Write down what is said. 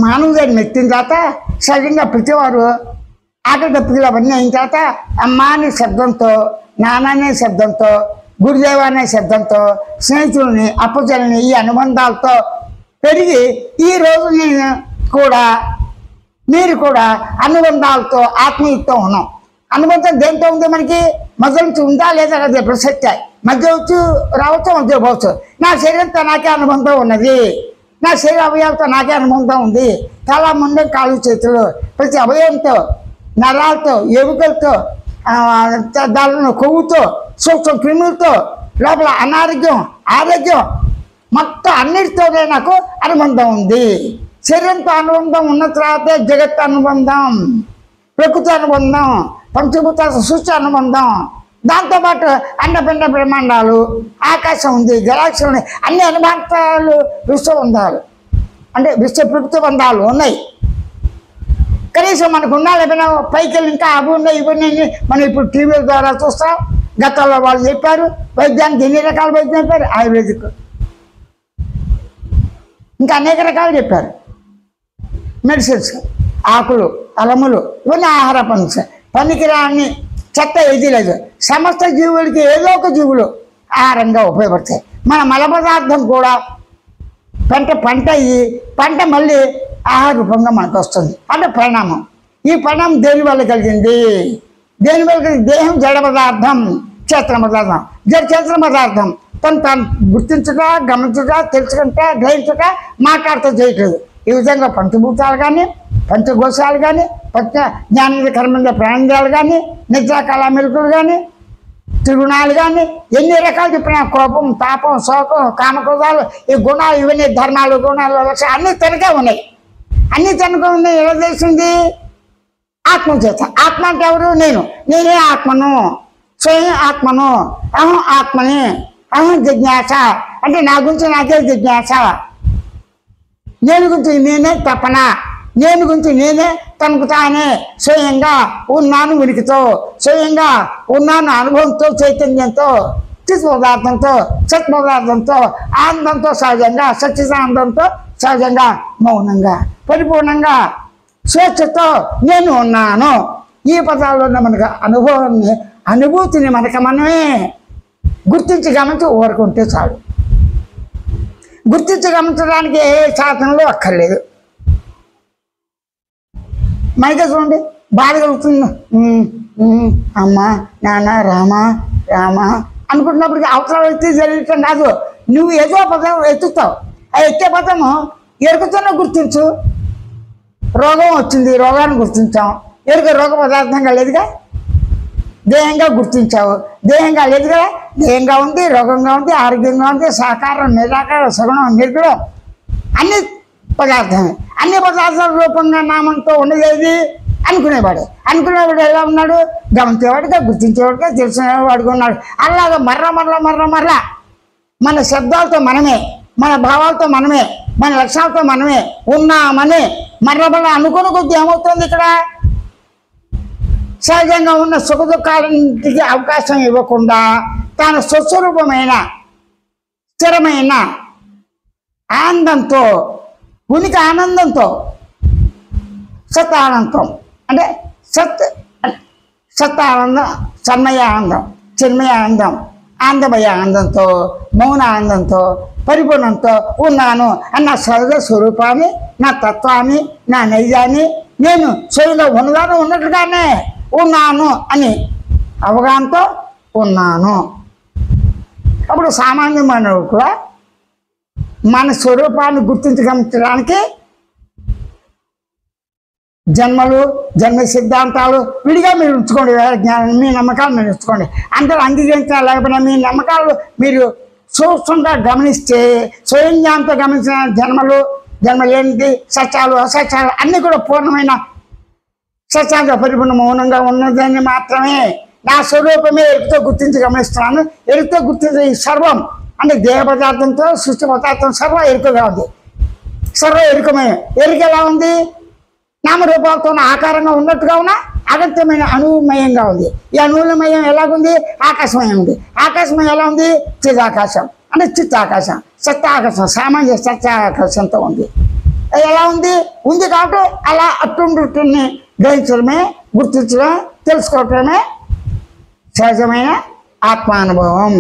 మానవ జన్మ ఎత్తిన తర్వాత సహజంగా ప్రతివారు ఆకలి తప్పులు అవన్నీ అయిన తర్వాత అమ్మ అనే శబ్దంతో, నాన్న అనే శబ్దంతో, గురుదేవ అనే శబ్దంతో, స్నేహితుల్ని అప్పచెల్లని ఈ అనుబంధాలతో పెరిగి ఈరోజు నేను కూడా మీరు కూడా అనుబంధాలతో ఆత్మీయతో ఉన్నాం. అనుబంధం దేంతో ఉంది? మనకి మధ్య నుంచి ఉందా లేదా కదా ప్రసక్తి. మధ్య వచ్చి రావచ్చు, మధ్య పోవచ్చు. నా శరీరంతో నాకే అనుబంధం ఉన్నది, నా శరీర అవయవాలతో నాకే అనుబంధం ఉంది. తల, ముండం, కాళ్ళు, చేతులు ప్రతి అవయవంతో, నరాలతో, ఎముకలతో, దానిలో కొవ్వుతో, సూక్ష్మ క్రిములతో, లోపల అనారోగ్యం, ఆరోగ్యం మొత్తం అన్నిటితోనే నాకు అనుబంధం ఉంది. శరీరంతో అనుబంధం ఉన్న తర్వాతే జగత్తు అనుబంధం, ప్రకృతి అనుబంధం, పంచభూత సృష్టి అనుబంధం, దాంతోపాటు అండపిండ బ్రహ్మాండాలు, ఆకాశం ఉంది, గెలాక్సీ ఉన్నాయి, అన్ని అనుబంధాలు విశ్వబంధాలు అంటే విశ్వ ప్రకృతి బంధాలు ఉన్నాయి. కనీసం మనకు ఉండాలి. పైకి వెళ్ళి ఇంకా అవి ఉన్నాయి, ఇవన్నీ మనం ఇప్పుడు టీవీల ద్వారా చూస్తాం. గతంలో వాళ్ళు చెప్పారు వైద్యానికి ఎన్ని రకాల వైద్యం చెప్పారు, ఆయుర్వేదిక్ ఇంకా అనేక రకాలు చెప్పారు. మెడిసిన్స్, ఆకులు, అలములు ఇవన్నీ ఆహార పనికిరాని చెత్త ఏదీ లేదు. సమస్త జీవులకి ఏదో ఒక జీవులు ఆహారంగా ఉపయోగపడతాయి. మన మల పదార్థం కూడా పంట అయ్యి పంట మళ్ళీ ఆహార రూపంగా మనకు వస్తుంది. అంటే పరిణామం. ఈ పరిణామం దేని వల్ల కలిగింది? దేనివల్ల కలిగింది? దేహం జడ పదార్థం, చేతన పదార్థం. చేతన పదార్థం తను గుర్తించుట, గమనించుట, తెలుసుకుంట, గ్రహించుట, మాట్లాడుతూ చేయట్లేదు. ఈ విధంగా పంచభూతాలు కానీ, పంచకోశాలు కానీ, పంచ జ్ఞానేంద్రియ కర్మేంద్రియ ప్రాణేంద్రియాలు కానీ, నిద్రాకాల మెలకులు కానీ, త్రిగుణాలు కానీ, ఎన్ని రకాలు చెప్పినా కోపం, తాపం, శోకం, కామక్రోధాలు, ఈ గుణాలు ఇవన్నీ ధర్మాలు, గుణాలు, లక్ష్యాలు అన్నీ తనకే ఉన్నాయి. అన్నీ తనకే ఉన్నాయి. ఎలా తెలిసింది? ఆత్మ చేత. ఆత్మ అంటే ఎవరు? నేనే ఆత్మను, స్వయం ఆత్మను, అహం ఆత్మని, అహం జిజ్ఞాస అంటే నా గురించి నాకే జిజ్ఞాస, నేను గురించి నేనే తపన, నేను గురించి నేనే తనకు తానే స్వయంగా ఉన్నాను ఉనికితో, స్వయంగా ఉన్నాను అనుభవంతో, చైతన్యంతో, చిత్ పదార్థంతో, సత్ పదార్థంతో, ఆనందంతో, సహజంగా సచ్చిదానందంతో, సహజంగా మౌనంగా పరిపూర్ణంగా స్వేచ్ఛతో నేను ఉన్నాను. ఈ పదాల్లో మనకు అనుభూతిని మనమే గుర్తించి గమనించి ఊరుకుంటే చాలు. గుర్తించి గమనించడానికి ఏ సాధనలు అక్కర్లేదు. మనకే చూడండి, బాధ కలుగుతుంది, అమ్మ, నాన్న, రామ రామ అనుకుంటున్నప్పటికీ అవసరం వ్యక్తి జరగటం కాదు. నువ్వు ఏదో పదం ఎత్తుతావు. ఆ ఎత్తే పదము ఎరుకుతున్నా గుర్తించు. రోగం వచ్చింది, రోగాన్ని గుర్తించాం. ఎరుక రోగ పదార్థంగా లేదుగా, దేహంగా గుర్తించావు. దేహంగా లేదు కదా, దేహంగా ఉంది, రోగంగా ఉంది, ఆరోగ్యంగా ఉంది, సాకారం, నిరాకారం, సగుణం, నిర్గుణం అన్ని పదార్థమే. అన్ని పదార్థాల రూపంగా నామంతో ఉండేది అనుకునేవాడు. ఎలా ఉన్నాడు? గమనించేవాడుగా, గుర్తించేవాడుగా, తెలిసినవాడుగా ఉన్నాడు. అలాగా మర్ర మన శబ్దాలతో మనమే, మన భావాలతో మనమే, మన లక్ష్యాలతో మనమే ఉన్నామని మర్రమల్ల అనుకున్న కొద్ది ఏమవుతుంది? ఇక్కడ సహజంగా ఉన్న సుఖ దుఃఖాలకి అవకాశం ఇవ్వకుండా తన స్వస్వరూపమైన స్థిరమైన ఆనందంతో, ఉనికి ఆనందంతో, సత్ ఆనందం అంటే సత్ ఆనందం, సన్మయ ఆనందం, చిన్మయ ఆనందం, ఆనందమయ ఆనందంతో, మౌన ఆనందంతో, పరిపూర్ణంతో ఉన్నాను అన్న సహజ స్వరూపాన్ని, నా తత్వాన్ని, నా నైజాన్ని నేను స్వయంగా ఉన్నట్లుగానే ఉన్నాను అని అవగాహనతో ఉన్నాను. అప్పుడు సామాన్య మానవుడు కూడా మన స్వరూపాన్ని గమనించడానికి జన్మ సిద్ధాంతాలు విడిగా మీరు ఉంచుకోండి. జ్ఞానం మీ నమ్మకాలు మీరు ఉంచుకోండి. అందరూ అంగీకరించాలి. లేకపోయినా మీ నమ్మకాలు మీరు సూక్ష్మంగా గమనిస్తే, స్వయం జ్ఞానంతో గమనించిన జన్మలు ఏంటి, సత్యాలు, అసత్యాలు అన్నీ కూడా పూర్ణమైన సత్యాలతో పరిపూర్ణ మౌనంగా ఉన్నదాన్ని మాత్రమే నా స్వరూపమే ఎరుకుతో గుర్తించి గమనిస్తున్నాను. ఎరుకుతో గుర్తించే ఈ సర్వం అంటే దేహ పదార్థంతో, సృష్టి పదార్థం సర్వ ఎరుకగా ఉంది. సర్వ ఎరుకమే. ఎరుక ఎలా ఉంది? నామరూపాలతో ఆకారంగా ఉన్నట్టుగా ఉన్న అగత్యమైన అణువుమయంగా ఉంది. ఈ అణువులమయం ఎలాగుంది? ఆకాశమయం ఉంది. ఆకాశమయం ఎలా ఉంది? చిదాకాశం అంటే చిత్తాకాశం, సత్యాకాశం, సామాన్య సత్యాకాశంతో ఉంది. ఎలా ఉంది? ఉంది కాబట్టి అలా అట్టుండుని గ్రహించడమే, గుర్తించడం, తెలుసుకోవటమే సహజమైన ఆత్మానుభవం.